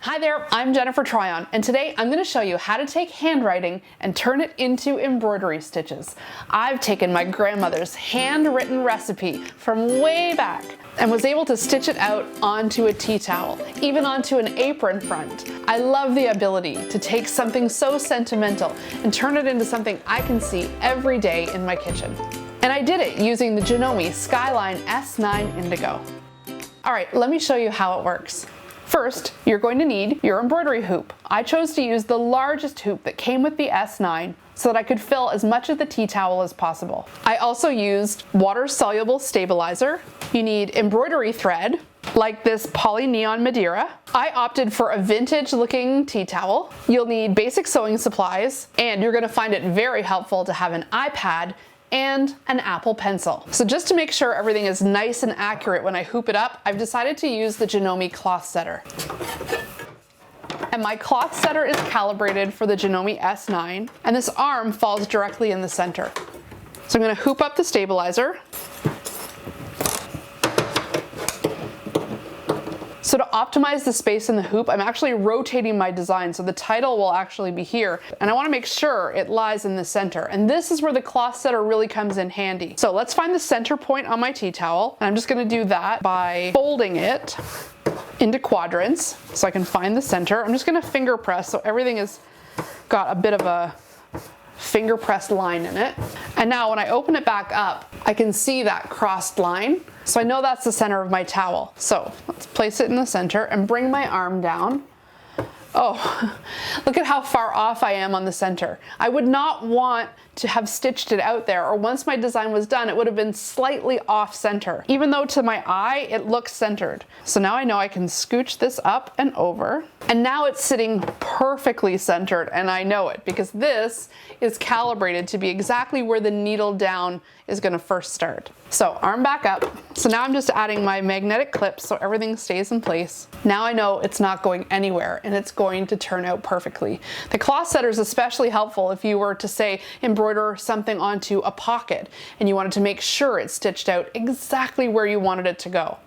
Hi there, I'm Jennifer Tryon, and today I'm going to show you how to take handwriting and turn it into embroidery stitches. I've taken my grandmother's handwritten recipe from way back and was able to stitch it out onto a tea towel, even onto an apron front. I love the ability to take something so sentimental and turn it into something I can see every day in my kitchen. And I did it using the Janome S9 Indigo. All right, let me show you how it works. First, you're going to need your embroidery hoop. I chose to use the largest hoop that came with the S9 so that I could fill as much of the tea towel as possible. I also used water-soluble stabilizer. You need embroidery thread, like this poly neon Madeira. I opted for a vintage looking tea towel. You'll need basic sewing supplies, and you're gonna find it very helpful to have an iPad and an Apple Pencil. So just to make sure everything is nice and accurate when I hoop it up, I've decided to use the Janome cloth setter. And my cloth setter is calibrated for the Janome S9, and this arm falls directly in the center. So I'm gonna hoop up the stabilizer. So to optimize the space in the hoop, I'm actually rotating my design so the title will actually be here. And I wanna make sure it lies in the center. And this is where the cloth setter really comes in handy. So let's find the center point on my tea towel. And I'm just gonna do that by folding it into quadrants so I can find the center. I'm just gonna finger press so everything has got a bit of a finger pressed line in it. And now when I open it back up, I can see that crossed line. So I know that's the center of my towel. So let's place it in the center and bring my arm down. Oh, look at how far off I am on the center. I would not want to have stitched it out there, or once my design was done, it would have been slightly off center, even though to my eye, it looks centered. So now I know I can scooch this up and over, and now it's sitting perfectly centered, and I know it because this is calibrated to be exactly where the needle down is gonna first start. So arm back up. So now I'm just adding my magnetic clips so everything stays in place. Now I know it's not going anywhere and it's going to turn out perfectly. The cloth setter is especially helpful if you were to say embroider something onto a pocket and you wanted to make sure it's stitched out exactly where you wanted it to go.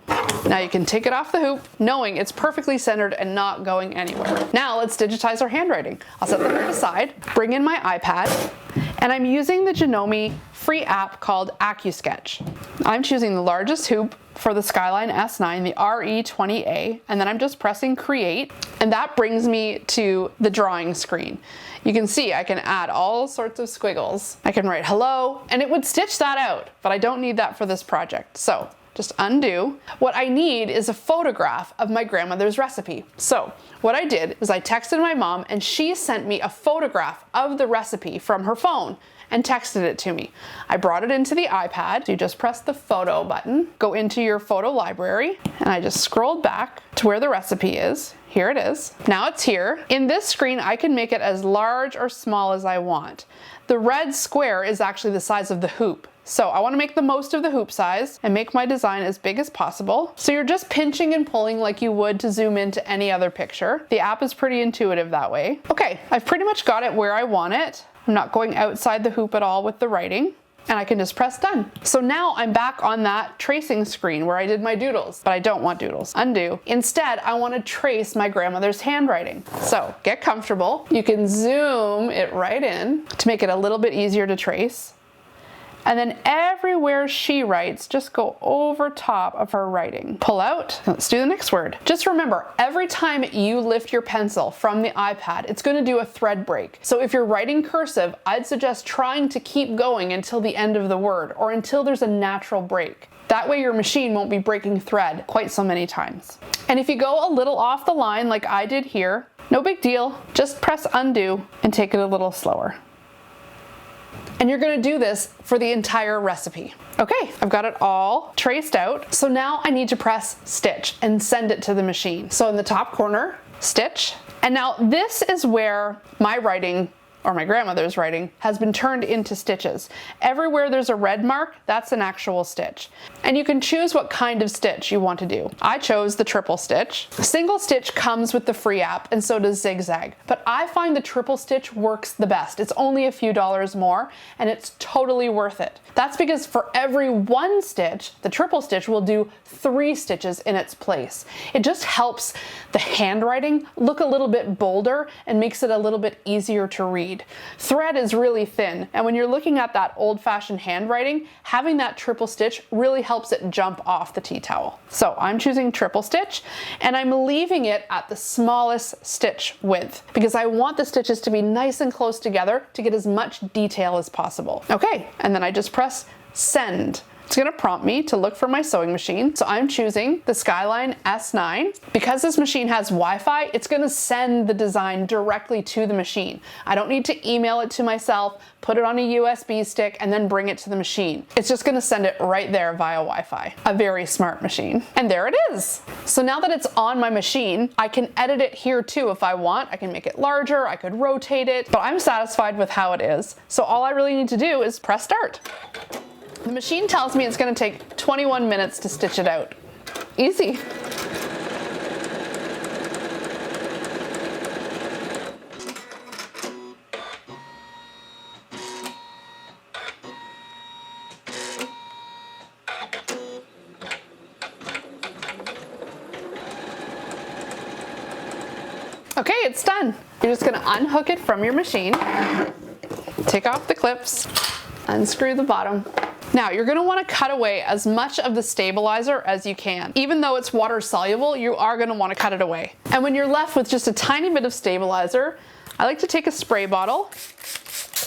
Now you can take it off the hoop knowing it's perfectly centered and not going anywhere. Now let's digitize our handwriting. I'll set the hoop aside, bring in my iPad, and I'm using the Janome free app called AccuSketch. I'm choosing the largest hoop for the Skyline S9, the RE20A, and then I'm just pressing create, and that brings me to the drawing screen. You can see I can add all sorts of squiggles. I can write hello, and it would stitch that out, but I don't need that for this project. So just undo. What I need is a photograph of my grandmother's recipe. So what I did is I texted my mom and she sent me a photograph of the recipe from her phone and texted it to me. I brought it into the iPad. So you just press the photo button, go into your photo library, and I just scrolled back to where the recipe is. Here it is. Now it's here. In this screen, I can make it as large or small as I want. The red square is actually the size of the hoop. So I want to make the most of the hoop size and make my design as big as possible. So you're just pinching and pulling like you would to zoom into any other picture. The app is pretty intuitive that way. Okay, I've pretty much got it where I want it. I'm not going outside the hoop at all with the writing. And I can just press done. So now I'm back on that tracing screen where I did my doodles, but I don't want doodles. Undo. Instead, I want to trace my grandmother's handwriting. So get comfortable. You can zoom it right in to make it a little bit easier to trace. And then everywhere she writes, just go over top of her writing. Pull out, let's do the next word. Just remember, every time you lift your pencil from the iPad, it's gonna do a thread break. So if you're writing cursive, I'd suggest trying to keep going until the end of the word or until there's a natural break. That way your machine won't be breaking thread quite so many times. And if you go a little off the line like I did here, no big deal, just press undo and take it a little slower. And you're gonna do this for the entire recipe. Okay, I've got it all traced out. So now I need to press stitch and send it to the machine. So in the top corner, stitch. And now this is where my writing or my grandmother's writing, has been turned into stitches. Everywhere there's a red mark, that's an actual stitch. And you can choose what kind of stitch you want to do. I chose the triple stitch. Single stitch comes with the free app, and so does zigzag. But I find the triple stitch works the best. It's only a few dollars more, and it's totally worth it. That's because for every one stitch, the triple stitch will do 3 stitches in its place. It just helps the handwriting look a little bit bolder and makes it a little bit easier to read. Thread is really thin, and when you're looking at that old-fashioned handwriting, having that triple stitch really helps it jump off the tea towel. So I'm choosing triple stitch, and I'm leaving it at the smallest stitch width because I want the stitches to be nice and close together to get as much detail as possible. Okay, and then I just press send. It's gonna prompt me to look for my sewing machine. So I'm choosing the Skyline S9. Because this machine has Wi-Fi, it's gonna send the design directly to the machine. I don't need to email it to myself, put it on a USB stick, and then bring it to the machine. It's just gonna send it right there via Wi-Fi. A very smart machine. And there it is. So now that it's on my machine, I can edit it here too if I want. I can make it larger, I could rotate it, but I'm satisfied with how it is. So all I really need to do is press start. The machine tells me it's going to take 21 minutes to stitch it out. Easy. Okay, it's done. You're just going to unhook it from your machine, take off the clips, unscrew the bottom. Now you're going to want to cut away as much of the stabilizer as you can. Even though it's water soluble, you are going to want to cut it away. And when you're left with just a tiny bit of stabilizer, I like to take a spray bottle,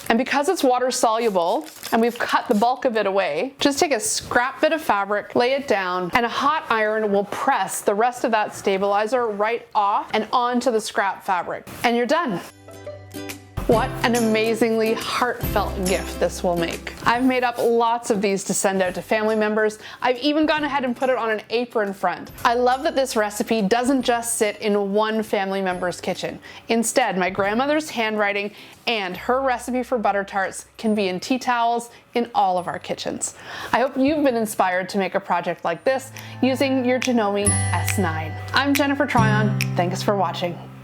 and because it's water soluble and we've cut the bulk of it away, just take a scrap bit of fabric, lay it down, and a hot iron will press the rest of that stabilizer right off and onto the scrap fabric. And you're done. What an amazingly heartfelt gift this will make. I've made up lots of these to send out to family members. I've even gone ahead and put it on an apron front. I love that this recipe doesn't just sit in one family member's kitchen. Instead, my grandmother's handwriting and her recipe for butter tarts can be in tea towels in all of our kitchens. I hope you've been inspired to make a project like this using your Janome S9. I'm Jennifer Tryon. Thanks for watching.